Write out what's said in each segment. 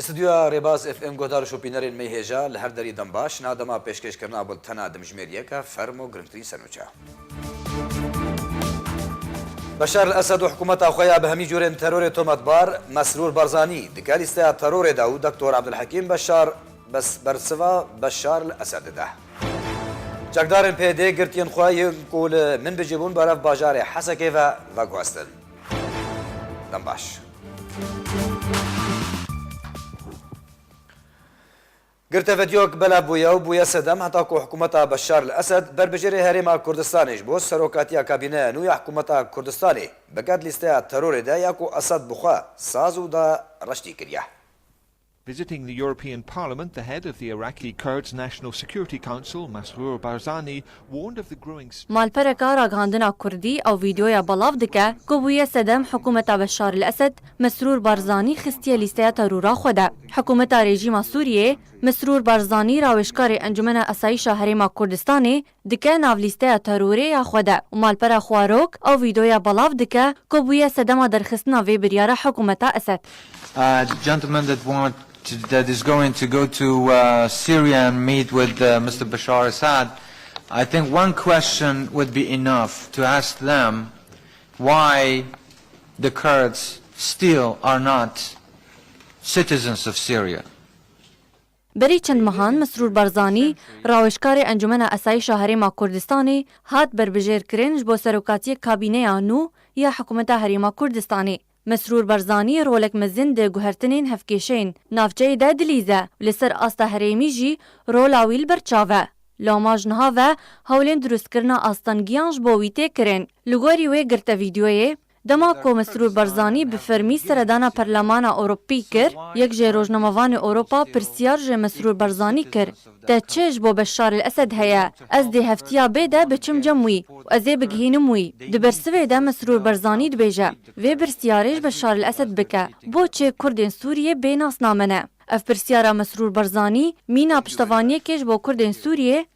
استودیو ریباز اف ام گودار شوپینرین میهجا لهر دری دنباش نادما پیشکش کرنا بول تنا دمجمریه که فرمو گرنتری سنوچا بشار الاسد وحكومته خويا بهمي جورين ترور تومتبار مسرور برزاني دكاليستا ترور داو دكتور عبد الحكيم بشار بس برسوا بشار الاسد ده جاكدارن بيدي قرتين خويا يقول من بجيبون برف باجاري حسكيفا فاغواستن دنباش قرت فيديوك بلا بويا وبويا سدم حتى كو حكومة بشار الأسد بربجري هريما كردستانيش بو سروكاتيا كابينة نويا حكومة كردستاني بقاد لستا ترور دا ياكو أسد بخوا سازو دا رشتي كريا. Visiting the European Parliament, the head of the Iraqi Kurds National Security Council, Masroor Barzani, warned of the growing... مالپرکا راگهاندنا کردی او ویدیویا بلاف دکه که بویا سدم حکومت بشار الاسد مسرور بارزانی خستیه لیسته ترورا خوده. حکومت رژیم سوریه مسرور بارزانی راوشکار انجمن اسایش هرما کردستانی دکه ناو لیسته تروری یا خوده و مالپرا خواروک او ویدیویا بلاف دکه که بویا سدم درخستنا وی بریار حکومت اسد. Gentleman that is going to go to Syria and meet with Mr. Bashar Assad, I think one question would be enough to ask them why the Kurds still are not citizens of Syria. بری چند مهان مسرور بارزانی راوشکار انجمن اسایش هرما کردستانی هات بربجیر کرنج بو سروکاتی کابینه آنو یا حکومت هرما کردستانی. مسرور بارزانی رولک مزن ده گوهرتنین هفکیشین نافچه ده دلیزه لسر آستا هریمی جی رولاویل برچاوه. لاماج نها و هولین درست کرنا آستانگیانج بویته کرن. لگوری وی گرتا ویدیوی دما کو مسرور بارزانی بفرمی سردانا پرلمان اوروپی کر یک جه روزنامه‌وان اوروپا پرسیار جه مسرور بارزانی کر تا چش بو بشار الاسد هيا از ده هفتیا بده بچم جموی و از بگهینموی دبرسوی ده مسرور بارزانی دبیجه و برسیارش بشار الاسد بکه بو چه کردین سوریه بیناس نامنه اف پرسیارا مسرور بارزانی مینا پشتوانی کش بو کردین سوریه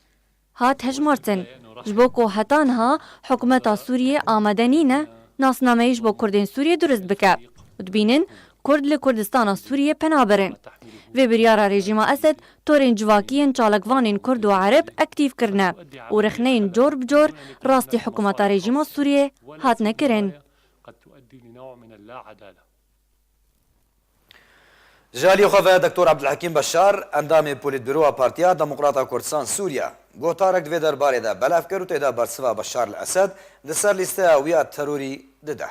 هات هجمارتن جبو کو هتانها حکومت سوریه آمدنینه ناسنامه‌ایش با کردین سوریه درست بکه و دبینن کرد لکردستان سوریه پنابرن و بریار رژیم اسد تورین جواکیین چالکوانین کرد و عرب اکتیف کرنه و رخنین جور بجور راستی حکومت رژیم سوریه هات نکرن. جالي خوفا دكتور عبد الحكيم بشار اندامي بوليت بيرو بارتيا ديمقراطا كردستان سوريا گوتارك دوی درباره ده بلاف کرو تیدا برسوا بشار الاسد لسر لسته ويا تروري دده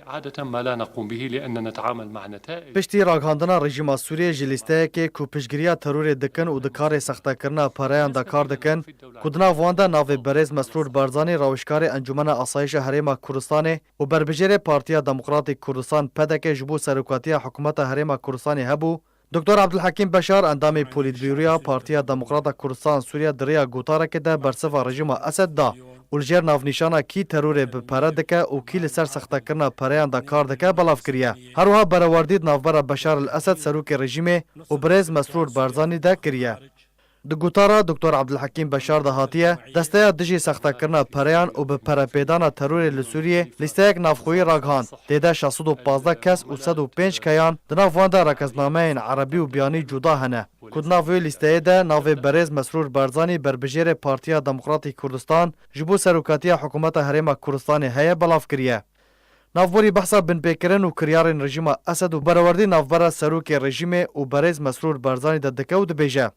عادة ما لا نقوم به لأن نتعامل مع نتائج پشتی راگهاندنا رژیم سوریه جلیسته که کو پشگیریا ترور دکن و دکار سخته کرنا پرایان دا کار دکن کدنا واندا ناو برز مسرور بارزانی راوشکار انجمن آسایش هرما کردستان و بربجر پارتیا دموکراتیک کردستان پدک جبو سروکاتی حکومت هرما کردستان هبو دکتر عبدالحکیم بشار اندام پولیت بیوریا پارتیا دموکرات کردستان سوریه دریا گوتاره که ده برسوا رژیم اسد دا ولجر ناف نشانه کی ترور به پره دکه و کی لسر سخته کرنا پریان دا کار دکه بلاف کریه هروها برواردید نافبر بشار الاسد سروک رژیم و برز مسرور بارزانی ده کریه د گوتارا دکتر عبدالحکیم بشار ده هاتیه دسته دجی سخته کرنا پریان و به پره پیدان ترور لسوریه لیسته یک نافخوی راگهان دیده 615 کس و 105 کیان د ناف وانده رکزنامه عربی و بیانی جدا هنه کدناوی لیسته ده ناو برز مسرور بارزانی بربجیر پارتیا دموکراتیک کردستان جبو سروکاتی حکومت هرما کردستان هيا بلاف کریه نافبوری بحثا بن پیکرن و کریارن رژیم اسد و برواردی نافبر سروک رژیم و برز مسرور بارزانی ده دکه و دبیجه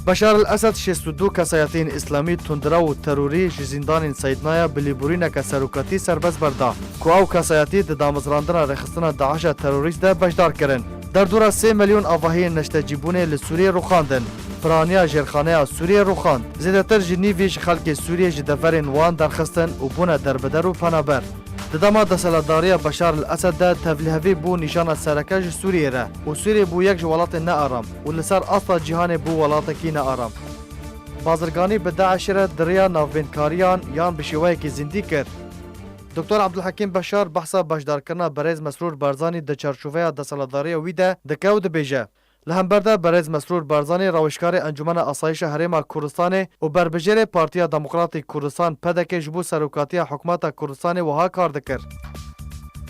بشار الاسد 62 کسایتین اسلامی تندرا و تروری جزیندان سیدنایا بلیبورین که سروکاتی سربز بردا کو او کسایتی د دامزراندن رخصتنا داعش تروریست ده بجدار کرن در دورا 3 میلیون آواهی نشتجیبونه لسوریه روخاندن فرانیا جرخانه سوریه روخاند زیادتر جنیویش خلک سوریه جدفرین وان درخستن و بونه دربدر و پنابر ددما دسالتداری بشار الاسد ده تبلیغی بو نشان سرکش سوریه را و سوریه بو یک ولات نه آرام و لسر اصلا جهان بو ولات کی نه آرام بازرگانی به داعش را دریا ناوینکاریان یان بشوی کی زندگی کرد دکتر عبدالحکیم بشار بحثا بشدار کرنا برز مسرور بارزانی د چارچوبه دسالتداری ویده دکاو د بیجه لهمبرده برز مسرور بارزانی راوشکار انجمن آسایش هرما کردستان و بربجر پارتیا دموکراتیک کردستان پدک جبو سروکاتی حکومت کردستان وها کار دکر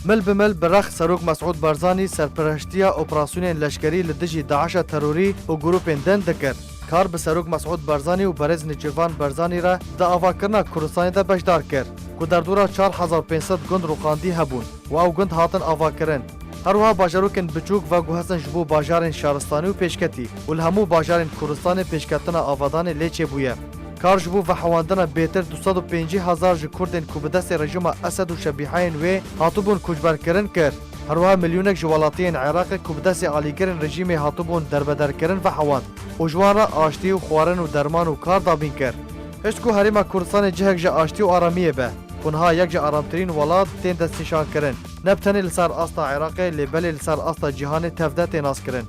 مل بمل برخ سروک مسعود بارزانی سرپرشتیا اپراسیون لشکری لدجی داعش تروری و گروپین دن دکر. کار به سروک مسعود بارزانی و برز نجوان بارزانی را دا آواکرنا کردستانی دا بشدار کرد که در دورا 4500 گند روخاندی هبون و او گند هاتن آواکرن. هروها باجاروکن بچوک و گوهستن جبو باجارن شارستانی و پیشکتی و الهمو باجارن کردستان پیشکتنا آوادان لیچه بویه. کار جبو و حواندن بیتر 250,000 جی کردن که به دست رژیم اسد و شبیحین و هاتوبون کجبر کرن کرد. هروها میلیونک جوالاتین عراق که به دست عالیگرن رژیم هاتوبون دربدر کرن و حواند و جوان را آشتی و خوارن و درمان و کار دابین کرد. هشت که هریما کردستان جهک جا آشتی و آرامیه به. کنها یک جا آرامترین ولاد تین دست نشان کرن. نبتنی لسر آستا عراقی لبلی لسر آستا جهان تفده تیناس کرن.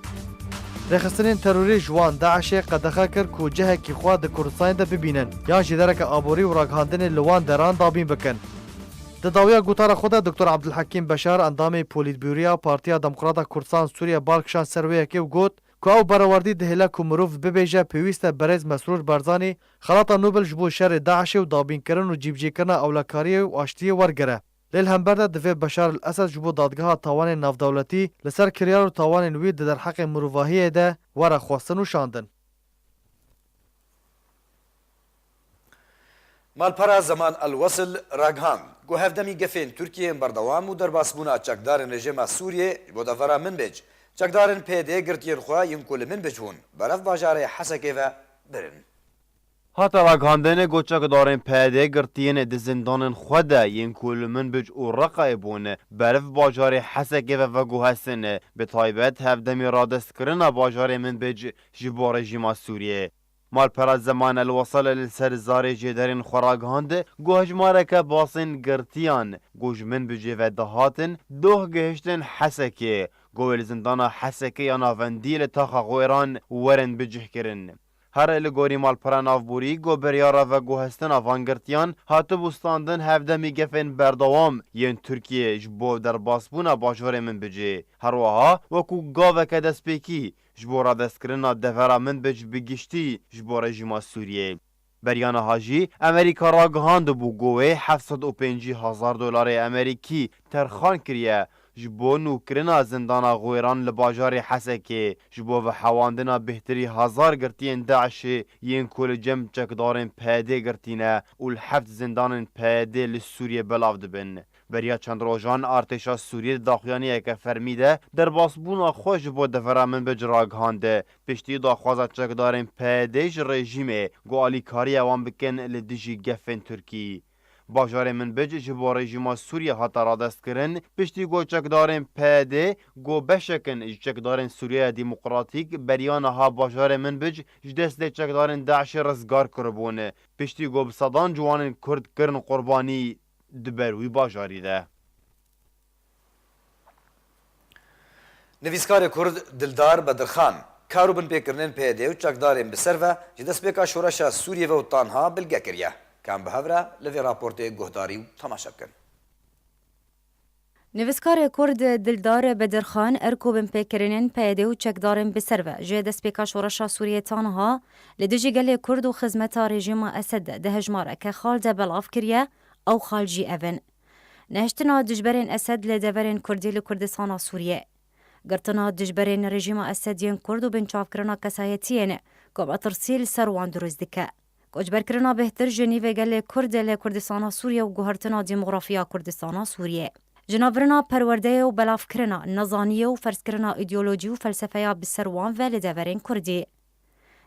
رخصتنین تروری جوان داعش قدخه کرد که جهکی خواه ده کردستان ده ببینن یا جدرک آبوری و راگهاندن لوان دران دابین بکن. ده داویا گوتار خود دکتر عبدالحکیم بشار اندام پولیتبیوریا پارتیا دموکرات کردستان سوریه بالکشان سرویه که گوت که او براوردی دهلا که مروف ببیجه پیوسته برز مسرور بارزانی خلاطا نوبل جبو شر داعش و دابین کرن و جیبجی کرن اولکاری و آشتی ورگره. لیل هم برده دوی بشار الاسد جبو دادگاه تاوان نافدولتی لسر کریار و تاوان نوید در حق مروفاهی ده ورا خواستن و شاندن. مالپرا زمان الوصل راگهان گو هفدمی گفین ترکیه بردوام و در باسبونا چکدارن رژیم سوریه بودافرا منبج چکدارن پیده گرتین خواه ین کل منبج هون برف باجار حسکه و برن. هاتا راگهاندن گوچک دارن پیده گرتین دزندان خوده ین کل منبج و رقای بون برف باجار حسکه و گوهستن به طایبت هفدمی رادست کرن باجار منبج جبا رژیم سوریه. مالپرا زمان الوصل لسر زار جدرین خوراگهاند گوهجماره که باسن گرتیان گوجمن بجه و دهاتن دوه گهشتن حسکه گوهل زندان حسکه یا ناوندی لتاخا غویران ورن بجه کرن. هر الگوری مالپرا نافبوری گو بریارا و گوهستن آوانگرتیان هاتو بوستاندن هفدمی گفن بردوام ین ترکیه جبو در باسبونا باجور من بجه. هر وها وکو گاوه که دست پیکی جبو را دست کرنا دفرا من بج بگشتی جبو رژیم سوریه. بریان هاجی امریکا را گهاند بو گوه 750,000 دلار امریکی ترخان کریه جبو نوکرنا زندان غویران لباجار حسکه جبو و حواندنا بهتری 1000 گرتین داعش ین کل جم چکدارن پیده گرتینه و الحفت زندان پیده لسوریه بلاو دبن. بریا چند روزان ارتشا سوریه داخلیانی که فرمیده در باسبون خوش بود دفرا من بجراگهانده پشتی داخوازه چکدارن پیدهش رژیمه گو آلیکاری اوان بکن لدیجی گفن ترکی. باجار من بج جبو رژیم سوریه هاتا را دست کرن پشتی گو چکدارن پیده گو بشکن چکدارن سوریه دیموکراتیک بریان ها باجار من بج جدست چکدارن داعش رزگار کربونه پشتی گو بصدان جوان کرد کرن قربانی دبروی باجاری ده. نویسکار کرد دلدار بدرخان کارو بن پیکرنن پیده و چکدارن بسر و جدست پیکا شورش سوریه و تانها بلگه کریه کام بهورا لوی راپورت گهداری و تماشا کن. نویسکار کرد دلدار بدرخان ارکو بن پیکرنن پیده و چکدارن بسر و جدست پیکا شورش سوریه تانها لدیجی گلی کرد و خزمت رژیم اسد ده هجماره که خالده بلاف کریه او خالجی اون. نهشتنا دجبرین اسد لدورین کردی لکردستان سوریه. گرتنا دجبرین رژیم اسدین کرد و بنچاف کرنا کسایتین کم اترسیل سروان دروز دکه. کجبر کرنا بهتر جنیوه گل کرد لکردستان سوریه و گوهرتنا دیموغرافیا کردستان سوریه. جنابرنا پرورده و بلاف کرنا نظانیه و فرس کرنا ایدئولوژی و فلسفه بسروان و لدورین کردی.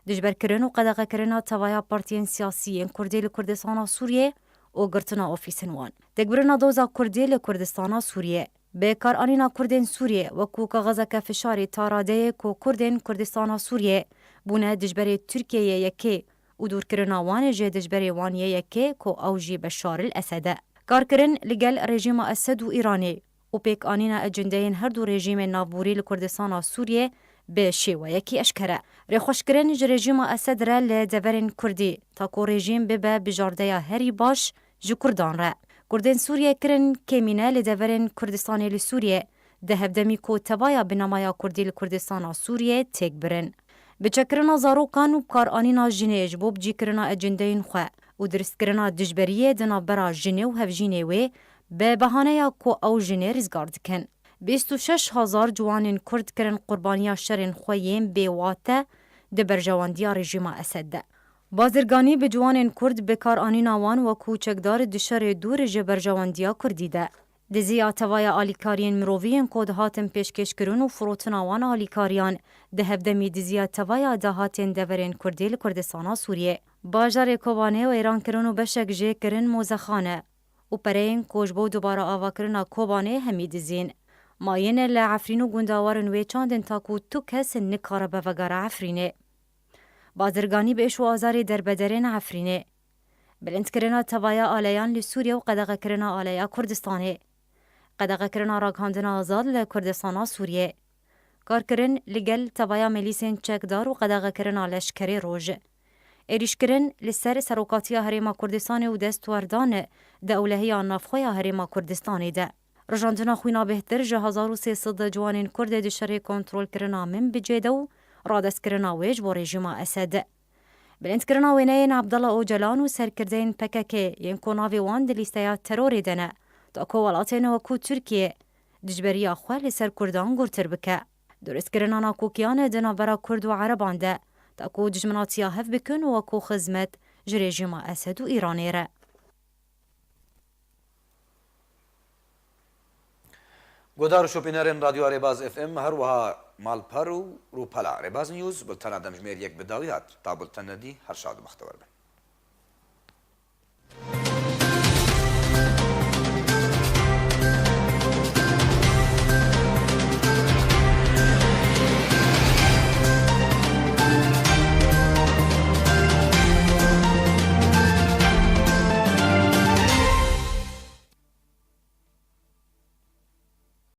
دجبر کرن و قدقه کرنا توایا پارتین سیاسیین کردی لکردستان سوریه و گرتنا اوفیسن وان. دگبرنا دوزا کردی لکردستان سوریه. بیکار آنینا کردین سوریه و کوکا غزا که فشاری تاراده کو کردین کردستان سوریه بونه دجبری ترکیه یکی و دور کرنا وان جه دجبری وان یکی کو اوجی بشار الاسد. کار کرن لگل رژیم اسد و ایرانی و بیک آنینا اجندین هر دو رژیم نافبوری لکردستان سوریه به شیوه یکی اشکره. رخوش کرن رژیم اسد را لدورین کردی تا کو رژیم به بجارده هری باش جو کردان را. کردین سوریه کرن کمینه لدورین کردستانی لسوریه ده هفدمی کو تبایا بنامایا کردی لکردستان سوریه تک برن. بچکرنا زاروکان و کار آنینا جنیج بوب جی کرنا اجندین خواه و درست کرنا دجبریه دنا برا جنه و هف جنه وی به بهانه کو او جنه ریزگار دکن. 26,000 جوان کرد کرن قربانیا شرین خویم بیواته ده برجواندیا رژیم اسد ده. بازرگانی به جوان کرد بکار آنی ناوان و کوچکدار دشار دور جبرجواندیا کردی ده. دزی آتوای آلیکارین مرووین کود هاتن پیشکش کرون و فروتن آوان آلیکاریان ده هفدمی دزی آتوای دهاتین دورین کردیل کردستانا سوریه. باجار کوبانه و ایران کرن و بشک جه کرن موزخانه و پرین کوشبو دوباره آوا کرن کوبانه همی دزین. ماین لعفرین و گنداوارن وی چاندن تاکو تو کس نکاره بوگار عفرینه. بازرگانی به اشو آزار دربدرین عفرینه. بلند کرنا توایا آلیان لسوریه و قدغه کرنا آلیا کردستانه. قدغه کرنا راگهاندن آزاد لکردستانا سوریه. کار کرن لگل توایا ملیسین چکدار و قدغه کرنا لشکری روژ. ایریش کرن لسر سروکاتیا هریما کردستانه و دستوردان ده اولهی نافخویا هریما کردستانه ده. رجاندنا خوینا بهتر 1300 جوانین کرد دشاری کنترل کرنا من بجیده و رادست کرنا ویج با رژیم اسد. بلند کرنا وینین عبدالله اوجلان و سرکردین پککه ین کناوی وان دلیستیا تروری دنه تا که ولاتین وکو ترکیه دجبری اخوال سر کردان گرتر بکه. درست کرنا ناکوکیان دنا برا کرد و عربان ده تا که دجمناتیا هف بکن وکو خزمت جرژیم اسد و ایرانی ره. گودار شوپینرین رادیو ریباز اف ام هر وها مالپر و روپلا ریباز نیوز بلتن آدم جمیر یک بداویات تا بلتن ندی هر شاد مختبر بن